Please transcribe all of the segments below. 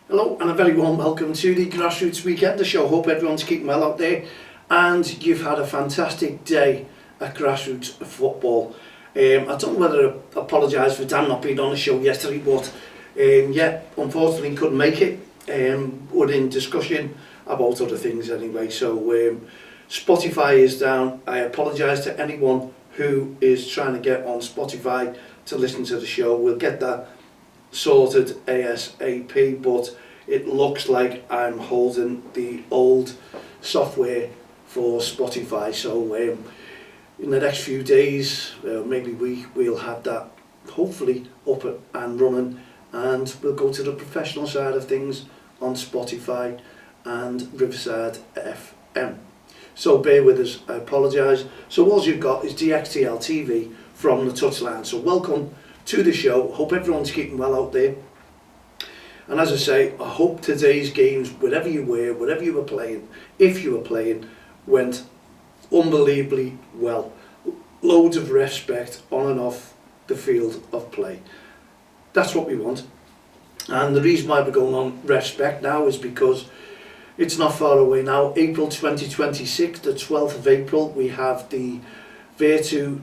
Hello and a very warm welcome to the Grassroots Weekend, the show. Hope everyone's keeping well out there and you've had a fantastic day at Grassroots Football. I don't know whether to apologise for Dan not being on the show yesterday, but unfortunately couldn't make it. We're in discussion about other things anyway, so Spotify is down. I apologise to anyone who is trying to get on Spotify to listen to the show. We'll get that sorted ASAP, but it looks like I'm holding the old software for Spotify, so in the next few days, maybe we'll have that hopefully up and running, and we'll go to the professional side of things on Spotify and Riverside FM. So bear with us, I apologise. So all you've got is DXTL TV from the touchline. So welcome to the show. Hope everyone's keeping well out there. And as I say, I hope today's games, wherever you were, whatever you were playing, if you were playing, went unbelievably well. Loads of respect on and off the field of play. That's what we want. And the reason why we're going on respect now is because it's not far away now. April 2026, the 12th of April, we have the Virtu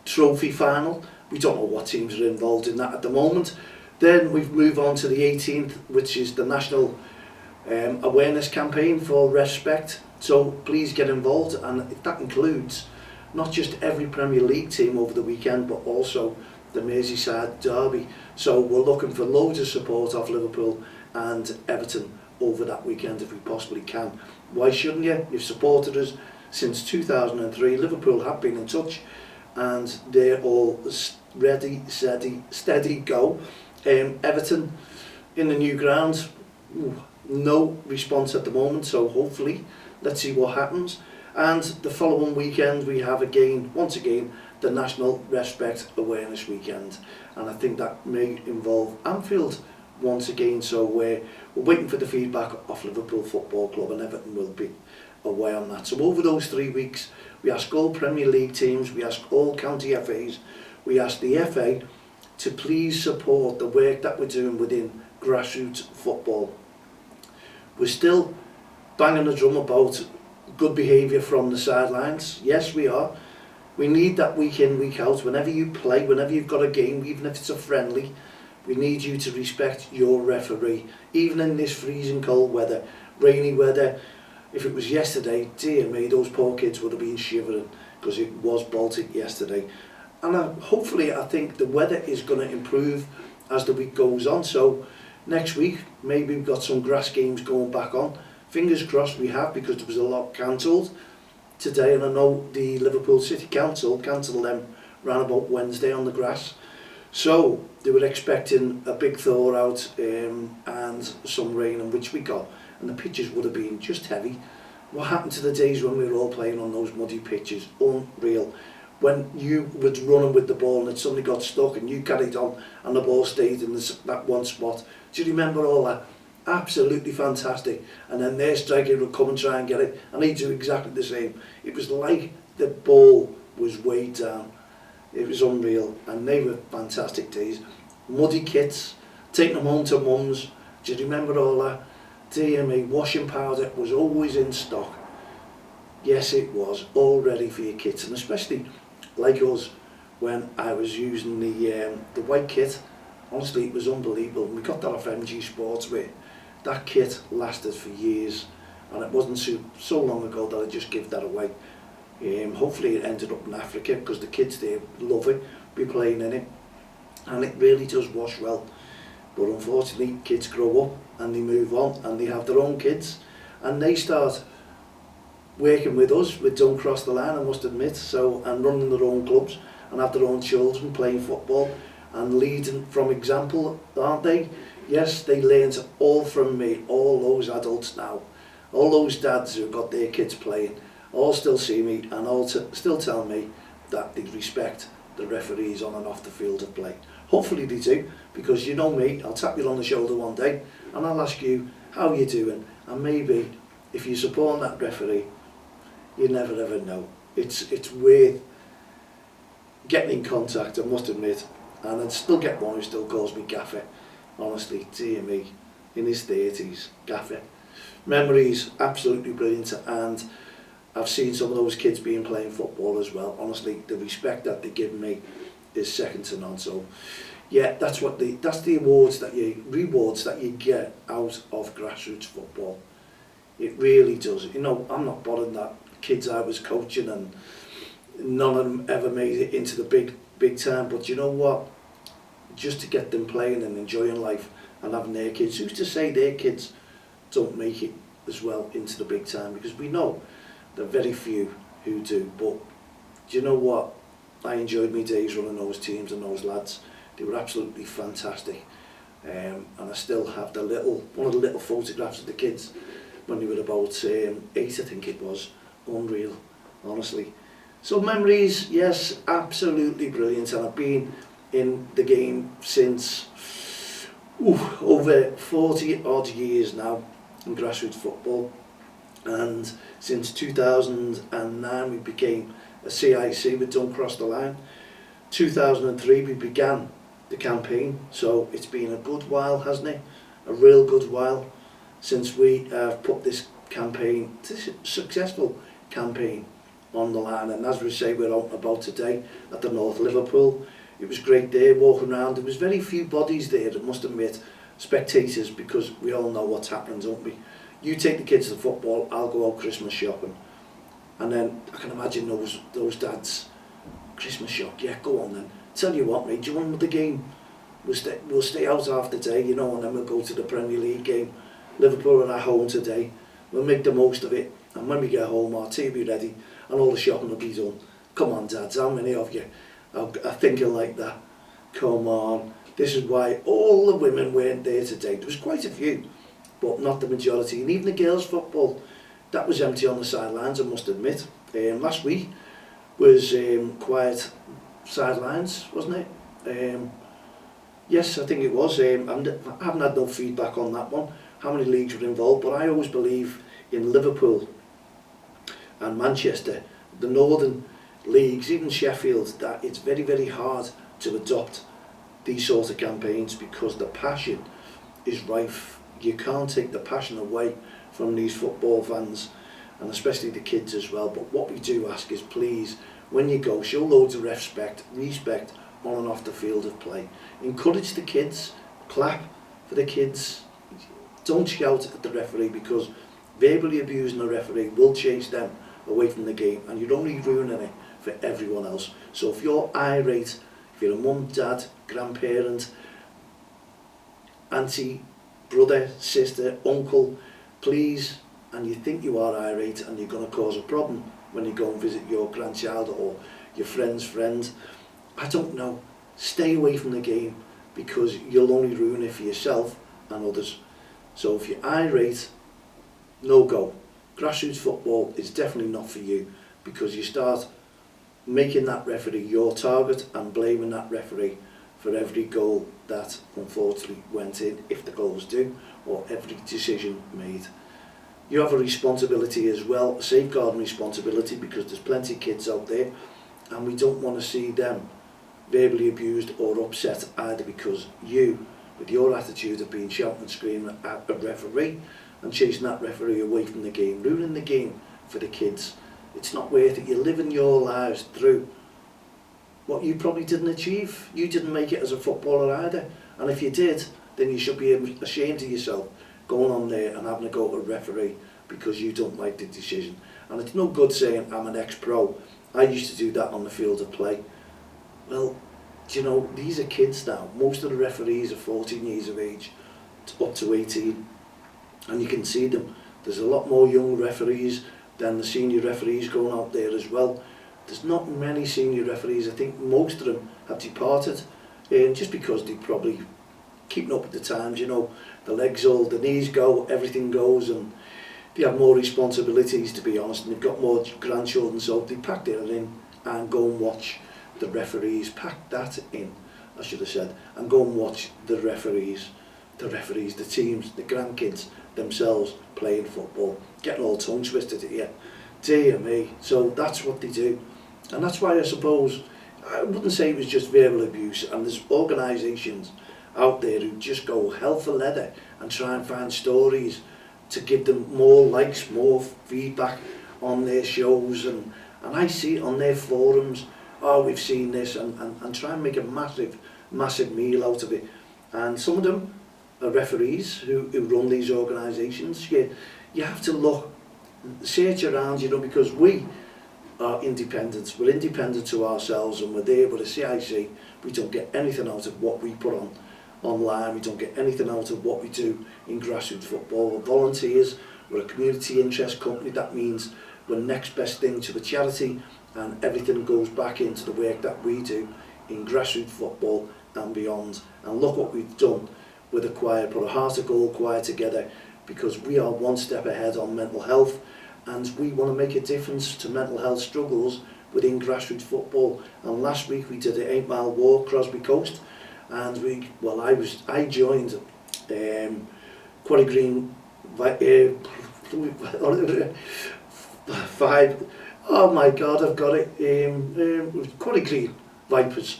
Trophy final. We don't know what teams are involved in that at the moment. Then we move on to the 18th, which is the National Awareness Campaign for Respect. So please get involved, and that includes not just every Premier League team over the weekend, but also the Merseyside derby. So we're looking for loads of support off Liverpool and Everton over that weekend if we possibly can. Why shouldn't you? You've supported us since 2003. Liverpool have been in touch, and they're all ready, steady, go. Everton in the new ground, no response at the moment, so hopefully let's see what happens. And the following weekend we have once again the National Respect Awareness Weekend, and I think that may involve Anfield once again, so we're waiting for the feedback off Liverpool Football Club, and Everton will be away on that. So over those 3 weeks we ask all Premier League teams, we ask all county FAs, we ask the FA to please support the work that we're doing within grassroots football. We're still banging the drum about good behaviour from the sidelines. Yes, we are. We need that week in, week out. Whenever you play, whenever you've got a game, even if it's a friendly, we need you to respect your referee. Even in this freezing cold weather, rainy weather. If it was yesterday, dear me, those poor kids would have been shivering because it was Baltic yesterday. And hopefully I think the weather is going to improve as the week goes on. So next week, maybe we've got some grass games going back on. Fingers crossed we have, because there was a lot cancelled today. And I know the Liverpool City Council cancelled them around about Wednesday on the grass. So they were expecting a big thaw out and some rain, and which we got. And the pitches would have been just heavy. What happened to the days when we were all playing on those muddy pitches? Unreal. When you were running with the ball and it suddenly got stuck and you carried on and the ball stayed in that one spot. Do you remember all that? Absolutely fantastic. And then their striker would come and try and get it, and he'd do exactly the same. It was like the ball was weighed down. It was unreal, and they were fantastic days. Muddy kits, taking them home to mums. Do you remember all that? Dear me, washing powder was always in stock. Yes, it was, all ready for your kits, and especially like us, when I was using the white kit. Honestly, it was unbelievable. We got that off MG Sportswear. That kit lasted for years, and it wasn't so long ago that I just gave that away. Hopefully it ended up in Africa, because the kids there love it, be playing in it, and it really does wash well. But unfortunately, kids grow up and they move on and they have their own kids, and they start working with us, with Don't Cross the Line, I must admit, so, and running their own clubs and have their own children playing football and leading from example, aren't they? Yes, they learned all from me, all those adults now, all those dads who got their kids playing, all still see me and all still tell me that they respect the referees on and off the field of play. Hopefully they do, because you know me, I'll tap you on the shoulder one day and I'll ask you how you're doing, and maybe if you support that referee, you never ever know. It's worth getting in contact, I must admit, and I'd still get one who still calls me Gaffer. Honestly, dear me, in his 30s, Gaffer. Memories, absolutely brilliant, and I've seen some of those kids being playing football as well. Honestly, the respect that they give me is second to none. So yeah, that's the rewards that you get out of grassroots football. It really does. You know, I'm not bothered that kids I was coaching and none of them ever made it into the big time, but you know what? Just to get them playing and enjoying life and having their kids, who's to say their kids don't make it as well into the big time, because we know there are very few who do. But do you know what? I enjoyed my days running those teams and those lads. They were absolutely fantastic, and I still have one of the little photographs of the kids when they were about 8, I think it was. Unreal, honestly. So memories, yes, absolutely brilliant, and I've been in the game since over 40 odd years now in grassroots football, and since 2009 we became a CIC with Don't Cross the Line. 2003 we began the campaign, so it's been a good while, hasn't it? A real good while since we have put this campaign, this successful campaign, on the line. And as we say, we're out and about today at the North Liverpool. It was great there, walking around. There was very few bodies there, I must admit, spectators, because we all know what's happening, don't we? You take the kids to football, I'll go out Christmas shopping. And then I can imagine those dads, Christmas shop, yeah, go on then. Tell you what, mate, do you want another game? We'll stay out half the day, you know, and then we'll go to the Premier League game. Liverpool are at home today. We'll make the most of it, and when we get home, our tea will be ready and all the shopping will be done. Come on, dads, how many of you are thinking like that? Come on. This is why all the women weren't there today. There was quite a few, but not the majority. And even the girls' football, that was empty on the sidelines, I must admit. Last week was quiet sidelines, wasn't it? Yes, I think it was. I haven't had no feedback on that one, how many leagues were involved, but I always believe in Liverpool and Manchester, the northern leagues, even Sheffield, that it's very, very hard to adopt these sort of campaigns because the passion is rife. You can't take the passion away from these football fans, and especially the kids as well. But what we do ask is, please, when you go, show loads of respect on and off the field of play. Encourage the kids, clap for the kids. Don't shout at the referee, because verbally abusing the referee will chase them away from the game, and you're only ruining it for everyone else. So if you're irate, if you're a mum, dad, grandparent, auntie, brother, sister, uncle, please, and you think you are irate and you're going to cause a problem when you go and visit your grandchild or your friend's friend, I don't know, stay away from the game, because you'll only ruin it for yourself and others. So if you're irate, no go. Grassroots football is definitely not for you, because you start making that referee your target and blaming that referee for every goal that unfortunately went in, if the goals do, or every decision made. You have a responsibility as well, a safeguarding responsibility, because there's plenty of kids out there and we don't want to see them verbally abused or upset, either because you, with your attitude of being shouting and screaming at a referee and chasing that referee away from the game, ruining the game for the kids. It's not worth it. You're living your lives through what you probably didn't achieve. You didn't make it as a footballer either, and if you did, then you should be ashamed of yourself going on there and having to go to a referee because you don't like the decision. And it's no good saying I'm an ex-pro, I used to do that on the field of play. Well, do you know, these are kids now. Most of the referees are 14 years of age up to 18, and you can see them. There's a lot more young referees than the senior referees going out there as well. There's not many senior referees. I think most of them have departed, just because they probably keeping up with the times, you know, the legs all, the knees go, everything goes, and they have more responsibilities, to be honest, and they've got more grandchildren, so they pack that in and go and watch the referees. Pack that in, I should have said, and go and watch the referees, the teams, the grandkids themselves playing football, getting all tongue twisted at you. Dear me. So that's what they do, and that's why I suppose I wouldn't say it was just verbal abuse, and there's organisations out there who just go hell for leather and try and find stories to give them more likes, more feedback on their shows, and I see it on their forums, oh, we've seen this, and try and make a massive meal out of it. And some of them are referees who run these organisations. You have to look, search around, you know, because we are independent. We're independent to ourselves, and we're there with a CIC. We don't get anything out of what we put on online. We don't get anything out of what we do in grassroots football. We're volunteers. We're a community interest company. That means we're next best thing to the charity, and everything goes back into the work that we do in grassroots football and beyond. And look what we've done with the choir, put a heart of gold choir together, because we are one step ahead on mental health, and we want to make a difference to mental health struggles within grassroots football. And last week we did an 8-mile walk Crosby Coast, and I joined Quarry Green 5, oh my God, I've got it, Quarry Green Vipers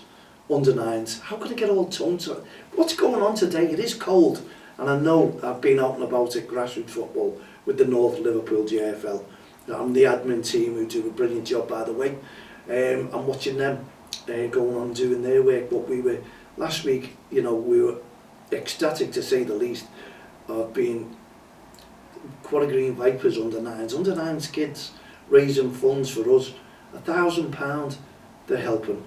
under 9s. How could I get all tongue tied? What's going on today? It is cold, and I know I've been out and about at grassroots football with the North Liverpool JFL. I'm the admin team who do a brilliant job, by the way. I'm watching them going on doing their work, but we were last week, you know, we were ecstatic to say the least of being Quarry Green Vipers under 9s kids, raising funds for us, £1,000 they're helping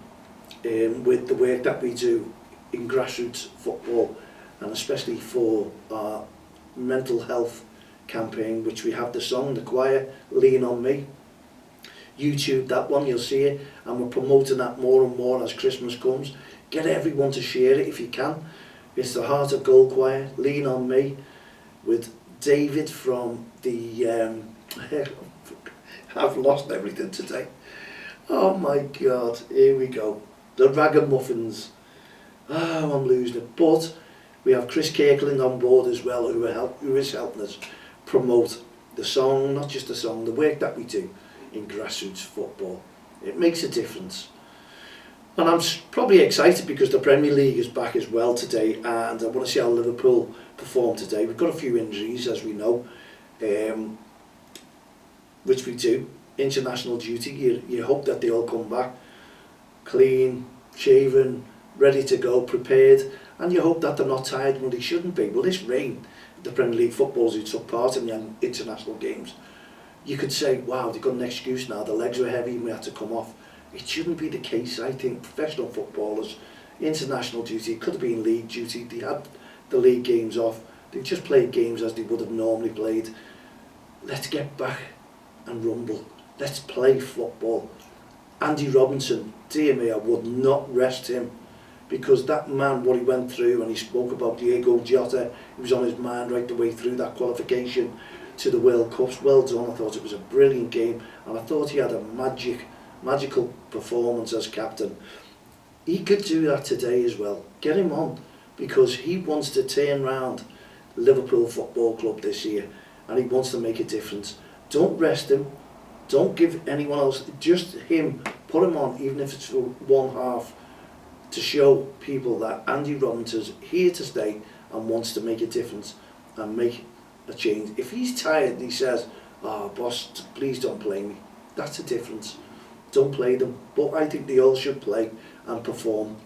with the work that we do in grassroots football, and especially for our mental health campaign, which we have the song, the choir, Lean On Me. YouTube that one, you'll see it, and we're promoting that more and more as Christmas comes. Get everyone to share it if you can. It's the Heart of Gold choir, Lean On Me, with David from the I've lost everything today. Oh my God, here we go. The Ragamuffins. Oh, I'm losing it. But we have Chris Kirkland on board as well, who is helping us promote the song, not just the song, the work that we do in grassroots football. It makes a difference. And I'm probably excited because the Premier League is back as well today, and I want to see how Liverpool perform today. We've got a few injuries, as we know, which we do. International duty, you hope that they all come back clean, shaven, ready to go, prepared, and you hope that they're not tired when they shouldn't be. Well, this rain, the Premier League footballers who took part in the international games, you could say, wow, they've got an excuse now, the legs were heavy and we had to come off. It shouldn't be the case. I think professional footballers, international duty, it could have been league duty, they had the league games off, they just played games as they would have normally played. Let's get back and rumble. Let's play football. Andy Robinson, dear me, I would not rest him, because that man, what he went through, and he spoke about Diego Jota, he was on his mind right the way through that qualification to the World Cups. Well done. I thought it was a brilliant game, and I thought he had a magical performance as captain. He could do that today as well. Get him on, because he wants to turn round Liverpool Football Club this year, and he wants to make a difference. Don't rest him. Don't give anyone else, just him. Put him on, even if it's for one half, to show people that Andy Robinson's here to stay and wants to make a difference and make a change. If he's tired and he says, oh boss, please don't play me, that's a difference. Don't play them. But I think they all should play and perform.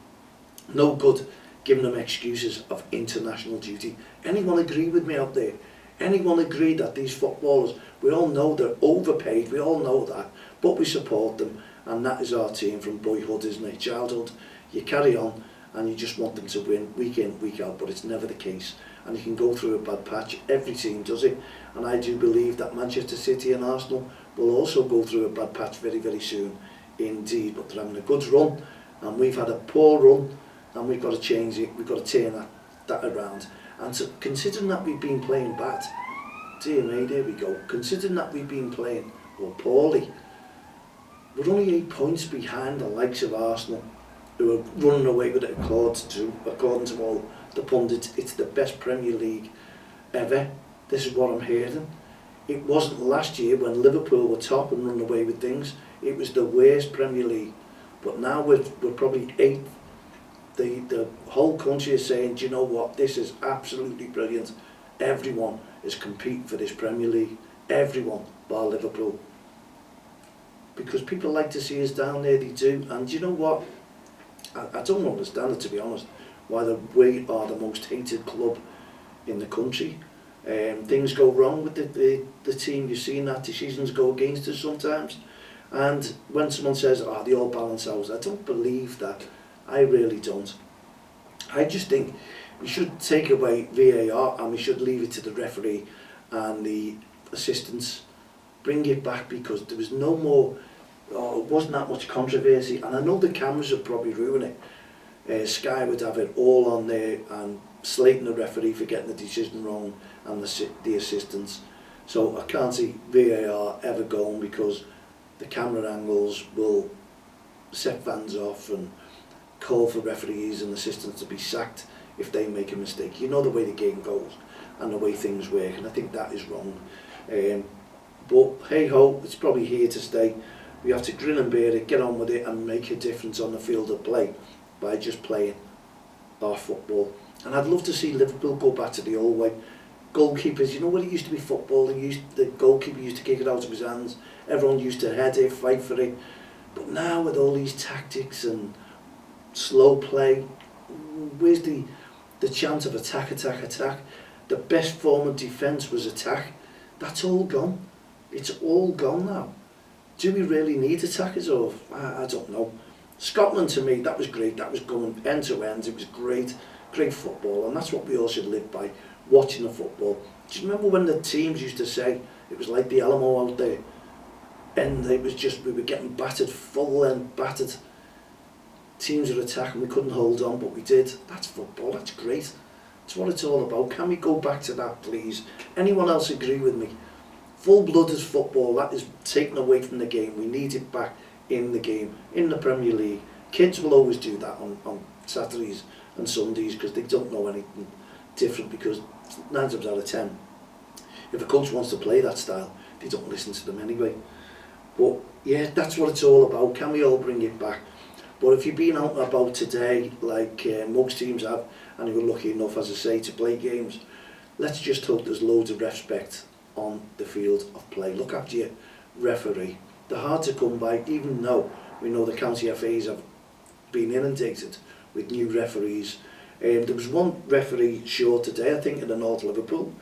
No good giving them excuses of international duty. Anyone agree with me out there? Anyone agree that these footballers, we all know they're overpaid, we all know that, but we support them, and that is our team from boyhood, isn't it? Childhood, you carry on and you just want them to win week in, week out, but it's never the case, and you can go through a bad patch. Every team does it, and I do believe that Manchester City and Arsenal will also go through a bad patch very, very soon indeed, but they're having a good run, and we've had a poor run, and we've got to change it, we've got to turn that around. And so, considering that we've been playing bad, dear me, there we go, considering that we've been playing, well, poorly, we're only 8 points behind the likes of Arsenal, who are running away with it according to all the pundits. It's the best Premier League ever. This is what I'm hearing. It wasn't last year when Liverpool were top and running away with things. It was the worst Premier League. But now we're probably 8th. The whole country is saying, do you know what, this is absolutely brilliant. everyone is competing for this Premier League. Everyone, bar Liverpool. Because people like to see us down there, they do. And you know what? I don't understand it, to be honest, why we are the most hated club in the country. Things go wrong with the team. You've seen that. Decisions go against us sometimes. And when someone says, oh, they all balance out, I don't believe that. I really don't. I just think we should take away VAR and we should leave it to the referee and the assistants. Bring it back, because there was no more, it wasn't that much controversy. And I know the cameras would probably ruin it. Sky would have it all on there and slating the referee for getting the decision wrong and the assistants. So I can't see VAR ever going, because the camera angles will set fans off and call for referees and assistants to be sacked if they make a mistake. You know the way the game goes and the way things work, and I think that is wrong. But hey ho, it's probably here to stay. We have to grin and bear it, get on with it, and make a difference on the field of play by just playing our football. And I'd love to see Liverpool go back to the old way. Goalkeepers, you know when it used to be football, the goalkeeper used to kick it out of his hands, everyone used to head it, fight for it. But now with all these tactics and slow play, where's the chance of attack? The best form of defence was attack. That's all gone. It's all gone now. Do we really need attackers? Or I don't know. Scotland, to me, that was great. That was going end to end. It was great football, and that's what we all should live by, watching the football. Do you remember when the teams used to say it was like the Alamo out there, and it was just, we were getting battered, full length battered. Teams were attacking, we couldn't hold on, but we did. That's football. That's great. That's what it's all about. Can we go back to that, please? Anyone else agree with me? Full-blooded football, that is taken away from the game. We need it back in the game, in the Premier League. Kids will always do that on Saturdays and Sundays because they don't know anything different, because 9 times out of 10, if a coach wants to play that style, they don't listen to them anyway. But yeah, that's what it's all about. Can we all bring it back? But if you've been out and about today, like most teams have, and you were lucky enough, as I say, to play games, let's just hope there's loads of respect on the field of play. Look after your referee. They're hard to come by, even though we know the county FAs have been inundated with new referees. There was one referee short today, I think, in the North Liverpool,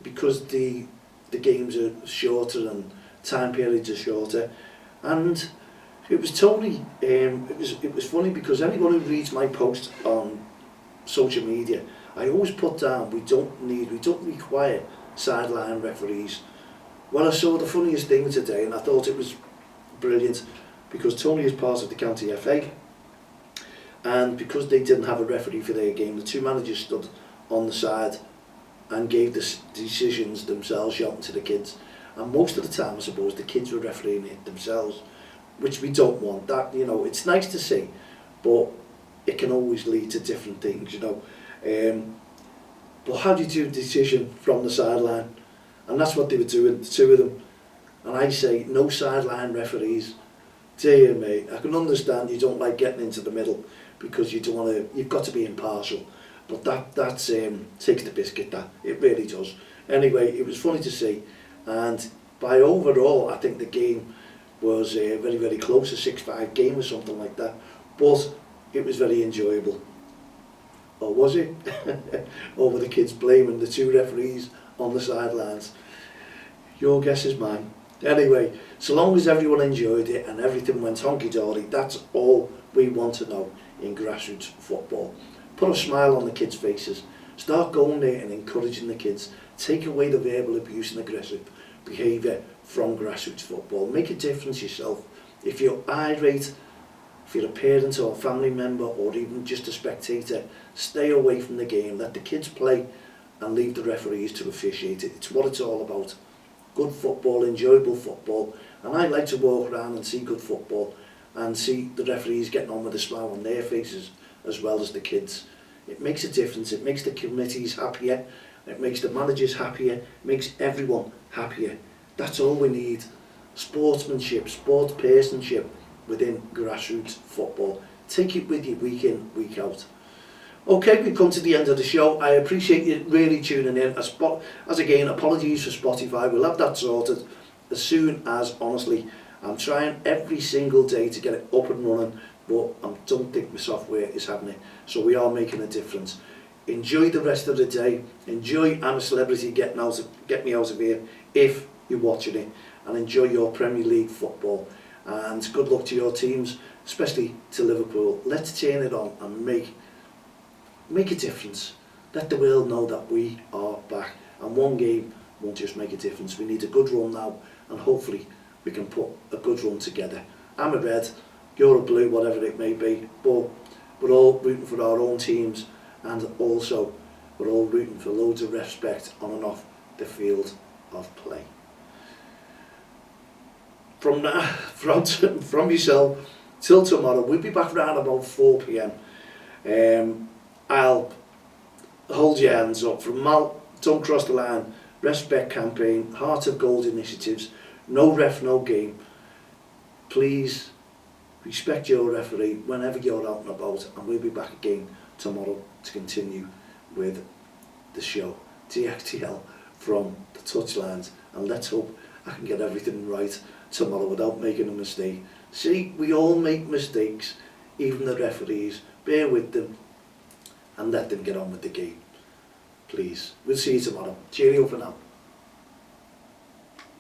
because the games are shorter and time periods are shorter. And it was totally, it was funny, because anyone who reads my post on social media, I always put down, we don't require sideline referees. Well, I saw the funniest thing today, and I thought it was brilliant, because Tony is part of the county FA, and because they didn't have a referee for their game, the two managers stood on the side and gave the decisions themselves, shouting to the kids. And most of the time, I suppose, the kids were refereeing it themselves, which we don't want. That, you know, it's nice to see, but it can always lead to different things, you know. But how do you do a decision from the sideline? And that's what they were doing, the two of them. And I say, no sideline referees. Dear me, I can understand you don't like getting into the middle, because you don't want to, you've got to be impartial. But that takes the biscuit, that. It really does. Anyway, it was funny to see. And by overall, I think the game was very, very close, a 6-5 game or something like that. But it was very enjoyable. Or was it? Or were the kids blaming the two referees on the sidelines? Your guess is mine. Anyway, so long as everyone enjoyed it and everything went honky-dory, that's all we want to know in grassroots football. Put a smile on the kids' faces. Start going there and encouraging the kids. Take away the verbal abuse and aggressive behaviour from grassroots football. Make a difference yourself. If you're irate, if you're a parent or a family member or even just a spectator, stay away from the game. Let the kids play and leave the referees to officiate it. It's what it's all about. Good football, enjoyable football. And I like to walk around and see good football and see the referees getting on with a smile on their faces as well as the kids. It makes a difference. It makes the committees happier. It makes the managers happier. It makes everyone happier. That's all we need. Sportsmanship, sportspersonship within grassroots football. Take it with you week in, week out. Okay, we've come to the end of the show. I appreciate you really tuning in. As again, apologies for Spotify. We'll have that sorted as soon as, honestly, I'm trying every single day to get it up and running, but I don't think my software is having it. So we are making a difference. Enjoy the rest of the day. Enjoy I'm a Celebrity Get Me Out of Here if you're watching it, and enjoy your Premier League football. And good luck to your teams, especially to Liverpool. Let's turn it on and make a difference. Let the world know that we are back. And one game won't just make a difference. We need a good run now, and hopefully we can put a good run together. I'm a red, you're a blue, whatever it may be, but we're all rooting for our own teams, and also we're all rooting for loads of respect on and off the field of play. From now, from yourself till tomorrow, we'll be back around about 4 p.m. I'll hold your hands up from Mal, Don't Cross the Line, Respect Campaign, Heart of Gold initiatives, No Ref, No Game. Please respect your referee whenever you're out and about, and we'll be back again tomorrow to continue with the show. DXTL from the touchlines, and let's hope I can get everything right tomorrow without making a mistake. See, we all make mistakes, even the referees. Bear with them and let them get on with the game. Please. We'll see you tomorrow. Cheerio for now.